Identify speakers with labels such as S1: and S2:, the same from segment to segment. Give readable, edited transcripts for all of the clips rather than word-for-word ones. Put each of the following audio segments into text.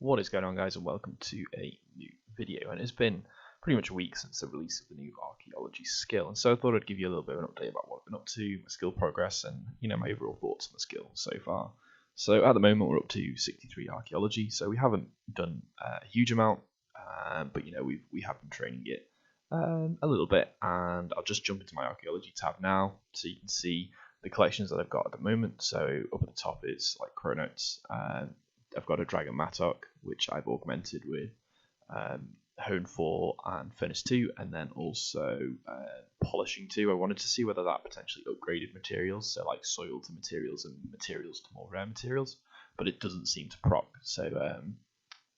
S1: What is going on, guys, and welcome to a new video. And it's been pretty much a week since the release of the new archaeology skill, and so I thought I'd give you a little bit of an update about what I've been up to, my skill progress, and my overall thoughts on the skill so far. So at the moment we're up to 63 archaeology, so we haven't done a huge amount, but we have been training it a little bit. And I'll just jump into my archaeology tab now, so you can see the collections that I've got at the moment. So up at the top is like chronotes. I've got a Dragon Mattock, which I've augmented with Hone 4 and Furnace 2, and then also Polishing 2. I wanted to see whether that potentially upgraded materials, so like soil to materials and materials to more rare materials, but it doesn't seem to proc, so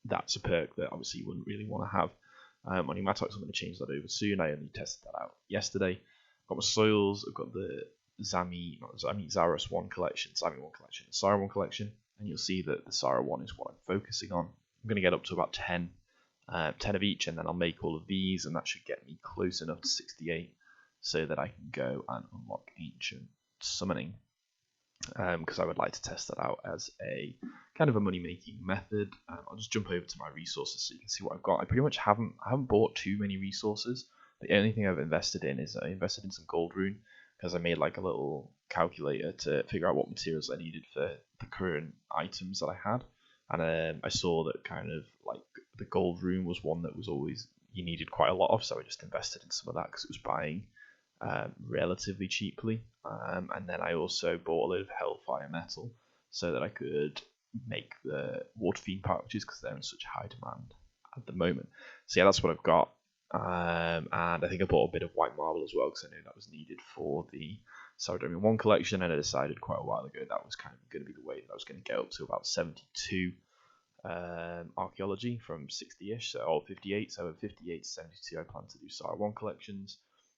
S1: that's a perk that obviously you wouldn't really want to have on your Mattocks. I'm going to change that over soon. I only tested that out yesterday. I've got my soils, I've got the Zaros 1 collection, Zami 1 collection, Sara 1 collection, and you'll see that the Sara 1 is what I'm focusing on. I'm going to get up to about 10 of each, and then I'll make all of these, and that should get me close enough to 68 so that I can go and unlock Ancient Summoning, because I would like to test that out as a kind of a money-making method. I'll just jump over to my resources so you can see what I've got. I pretty much haven't bought too many resources. The only thing I've invested in is I invested in some gold rune, because I made like a little calculator to figure out what materials I needed for the current items that I had, and I saw that kind of like the gold rune was one that was always you needed quite a lot of, so I just invested in some of that because it was buying relatively cheaply, and then I also bought a load of Hellfire metal so that I could make the Water Fiend pouches because they're in such high demand at the moment. So yeah, that's what I've got. And I think I bought a bit of white marble as well because I knew that was needed for the Saradomian 1 collection, and I decided quite a while ago that was kind of going to be the way that I was going to get up to about 72 archaeology from 60-ish, or 58. So at 58 to 72 I plan to do Sara 1 collections,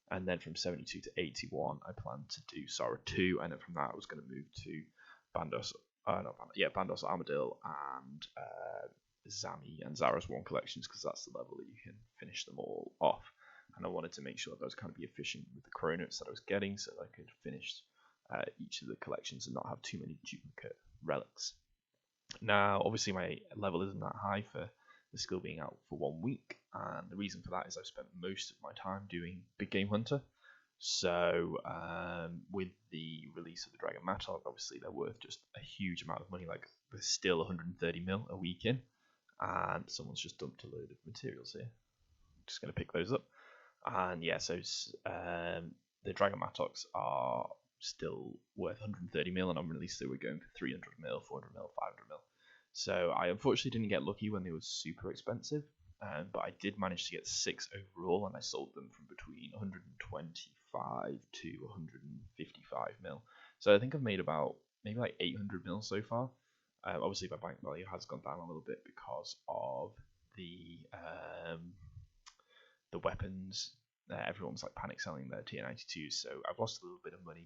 S1: and then from 72 to 81 I plan to do Sara 2, and then from that I was going to move to Bandos Armadil and Zami and Zaros 1 collections, because that's the level that you can finish them all off. And I wanted to make sure that I was kind of be efficient with the chronotes that I was getting, so that I could finish each of the collections and not have too many duplicate relics. Now, obviously, my level isn't that high for the skill being out for 1 week, and the reason for that is I've spent most of my time doing Big Game Hunter. So with the release of the Dragon Mattock, obviously they're worth just a huge amount of money. Like, there's still 130 mil a week in, and someone's just dumped a load of materials here. I'm just going to pick those up. And yeah, so the Dragon Mattocks are still worth 130 mil, and on release they were going for 300 mil, 400 mil, 500 mil. So I unfortunately didn't get lucky when they were super expensive, but I did manage to get 6 overall, and I sold them from between 125 to 155 mil. So I think I've made about maybe like 800 mil so far. Obviously my bank value has gone down a little bit because of the weapons. Everyone's like panic selling their TR92s, so I've lost a little bit of money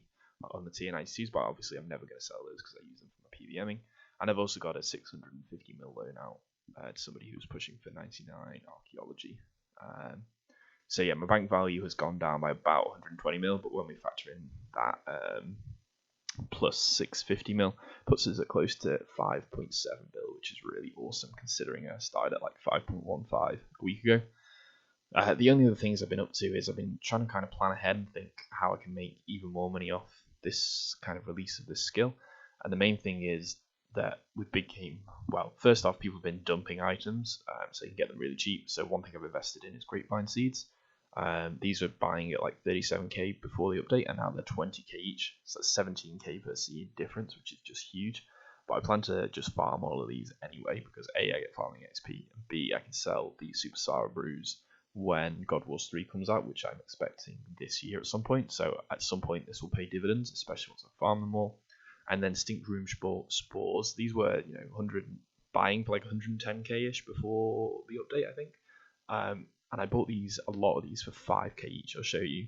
S1: on the TR92s, but obviously I'm never going to sell those because I use them for my PVMing. And I've also got a 650 mil loan out to somebody who's pushing for 99 archaeology. So yeah, my bank value has gone down by about 120 mil, but when we factor in that plus 650 mil, puts us at close to 5.7 mil, which is really awesome considering I started at like 5.15 a week ago. The only other things I've been up to is I've been trying to kind of plan ahead and think how I can make even more money off this kind of release of this skill. And the main thing is that with Big Game, well, first off, people have been dumping items, so you can get them really cheap. So one thing I've invested in is grapevine seeds. These were buying at like 37k before the update, and now they're 20k each. So that's 17k per seed difference, which is just huge. But I plan to just farm all of these anyway, because A, I get farming XP, and B, I can sell the Super Sara brews when God Wars 3 comes out, which I'm expecting this year at some point. So at some point this will pay dividends, especially once I farm them all. And then Stink Room Spores, these were 100 buying for like 110k ish before the update, I think. And I bought a lot of these for 5k each. I'll show you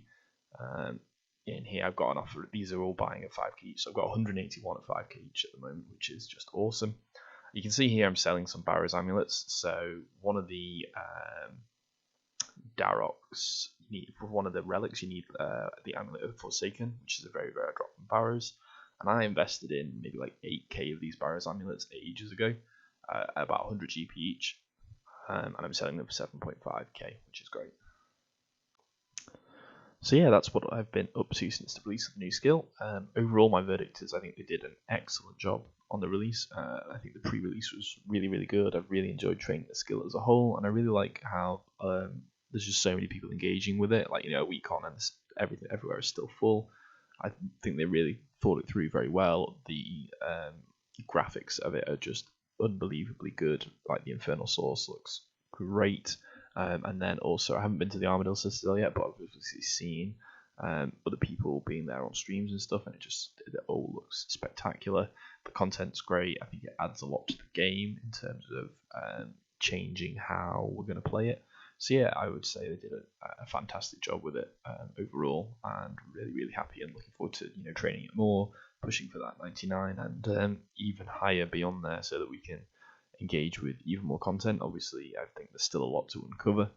S1: in here. I've got an offer. These are all buying at 5k each, so I've got 181 at 5k each at the moment, which is just awesome. You can see here I'm selling some Barrows amulets. So one of the Daroks, for one of the relics you need the Amulet of Forsaken, which is a very rare drop from Barrows, and I invested in maybe like 8k of these Barrows amulets ages ago, at about 100 GP each, and I'm selling them for 7.5k, which is great. So yeah, that's what I've been up to since the release of the new skill. Overall, my verdict is I think they did an excellent job on the release. I think the pre-release was really, really good. I've really enjoyed training the skill as a whole, and I really like how there's just so many people engaging with it. Like, a week on and everything everywhere is still full. I think they really thought it through very well. The graphics of it are just unbelievably good. Like, the Infernal Source looks great. And then also, I haven't been to the Armadillo Citadel yet, but I've obviously seen other people being there on streams and stuff, and it all looks spectacular. The content's great. I think it adds a lot to the game in terms of changing how we're going to play it. So yeah, I would say they did a fantastic job with it overall, and really, really happy and looking forward to training it more, pushing for that 99 and even higher beyond there, so that we can engage with even more content. Obviously, I think there's still a lot to uncover,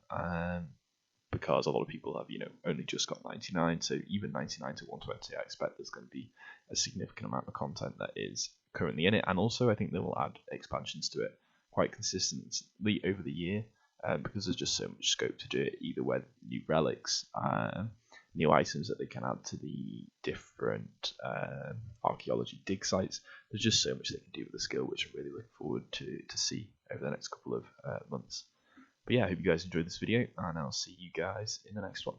S1: because a lot of people have only just got 99, so even 99 to 120, I expect there's going to be a significant amount of content that is currently in it, and also I think they will add expansions to it quite consistently over the year, because there's just so much scope to do it, either with new relics, new items that they can add to the different archaeology dig sites. There's just so much they can do with the skill, which I'm really looking forward to see over the next couple of months. But yeah, I hope you guys enjoyed this video, and I'll see you guys in the next one.